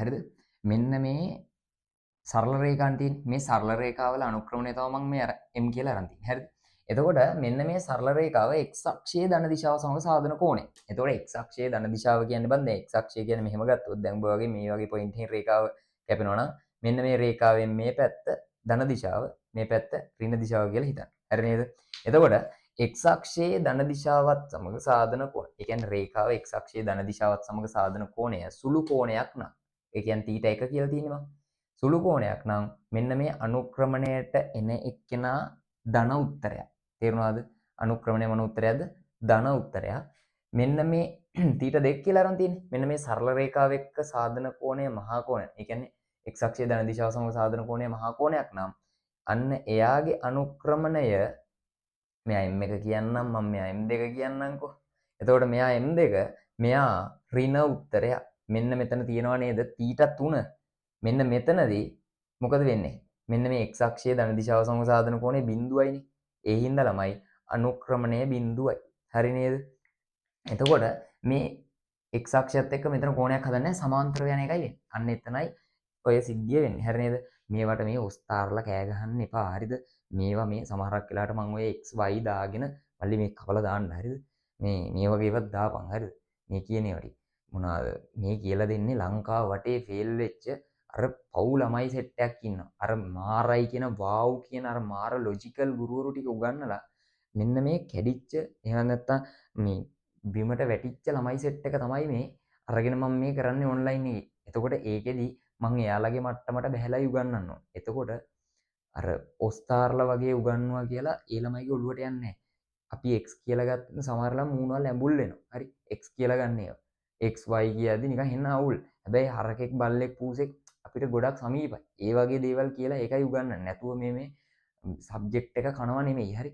හරිද? මෙන්න මේ සරල රේඛාන් තියෙන්නේ. මේ සරල රේඛාවල අනුක්‍රමණය තමයි මම මේ අර m කියලා අරන් තියෙන්නේ. හරිද? එතකොට මෙන්න මේ සරල රේඛාව x අක්ෂයේ ධන දිශාව සමග සාධන කෝණය. එතකොට x අක්ෂයේ ධන දිශාව කියන්නේ බන් දැන් x අක්ෂය කියන්නේ මෙහෙම ගත්තොත් දැන් ඔබ වගේ මේ වගේ පොයින්ට් එකකින් රේඛාව කැපෙනවා නම් මෙන්න මේ රේඛාවෙන් මේ පැත්ත ධන දිශාව මේ පැත්ත ඍණ දිශාව කියලා හිතන්න. හරි නේද? එතකොට x අක්ෂයේ ධන දිශාවත් සමග සාධන කෝණය. ඒ කියන්නේ රේඛාව x අක්ෂයේ ධන දිශාවත් සමග සාධන කෝණය සුළු කෝණයක් නම් ඒ කියන්නේ θීටා 1 කියලා තියෙනවා. සුළු කෝණයක් නම් මෙන්න මේ අනුක්‍රමණයට එන එක්කෙනා ධන උත්තරයක්. තේරුණාද? අනුක්‍රමණය මොන උත්තරයක්ද? ධන උත්තරයක්. මෙන්න මේ θීටා 2 කියලා අරන් තියෙන්නේ. මෙන්න මේ සරල රේඛාව එක්ක සාධන කෝණය මහා කෝණය. ඒ කියන්නේ x අක්ෂයේ ධන දිශාව සමග සාධන කෝණය මහා කෝණයක් නම් අන්න එයාගේ අනුක්‍රමණය මෙයා m1 කියන්නම් මම මෙයා m2 කියන්නම්කෝ. එතකොට මෙයා m2 මෙයා ඍණ උත්තරයක්. මෙන්න මෙතන තියෙනවා නේද θීටා 3. මෙන්න මෙතනදී මොකද වෙන්නේ? මෙන්න මේ x අක්ෂයේ ධන දිශාව සමග සාධන කෝණය බිඳුවයිනේ. ඒ හින්දා ළමයි අනුක්‍රමණය බිඳුවයි. හරි නේද? එතකොට මේ x අක්ෂයත් එක්ක මෙතන කෝණයක් හදන්නේ සමාන්තරව යන එකයි වෙන්නේ. අන්න එතනයි ඔය සිද්ධිය වෙන්නේ. හරි නේද? මේවට මේ ඔස්තාරලා කෑ ගහන්න එපා. හරිද? මේවා මේ සමහරක් වෙලාවට මම ඔය x y දාගෙන මල්ලි මේ කවලා දාන්න. හරිද? මේ වගේ ඒවත් දාපන්. හරිද? මේ කියන ඒවා ටික. මොනවාද? මේ කියලා දෙන්නේ ලංකාව වටේ ෆේල් වෙච්ච අර පව් ළමයි සෙට් එකක් ඉන්නවා. අර මාරයි කියන වාව් කියන අර මාර ලොජිකල් ගුරුවරු ටික උගන්නලා මෙන්න මේ කැඩිච්ච එහෙම නැත්නම් මේ බිමට වැටිච්ච ළමයි සෙට් එක තමයි මේ අරගෙන මම මේ කරන්නේ ඔන්ලයින් එකේ. එතකොට ඒකෙදි මම එයාලගේ මට්ටමට බහැලා උගන්වන්න ඕන. එතකොට අර ඔස්තාර්ලා වගේ උගන්වනවා කියලා ඒ ළමයිගේ ඔළුවට යන්නේ නැහැ. අපි x කියලා ගත්තම සමහරලා මූණවල් ඇඹුල් වෙනවා. හරි x කියලා ගන්න ඒවා. x y කියද්දි නිකන් හෙන්න අවුල්. හැබැයි හරකෙක් බල්ලෙක් පූසෙක් අපිට ගොඩක් සමීපයි. ඒ වගේ දේවල් කියලා ඒකයි උගන්වන්නේ. නැතුව මේ සබ්ජෙක්ට් එක කනවා නෙමෙයි. හරි.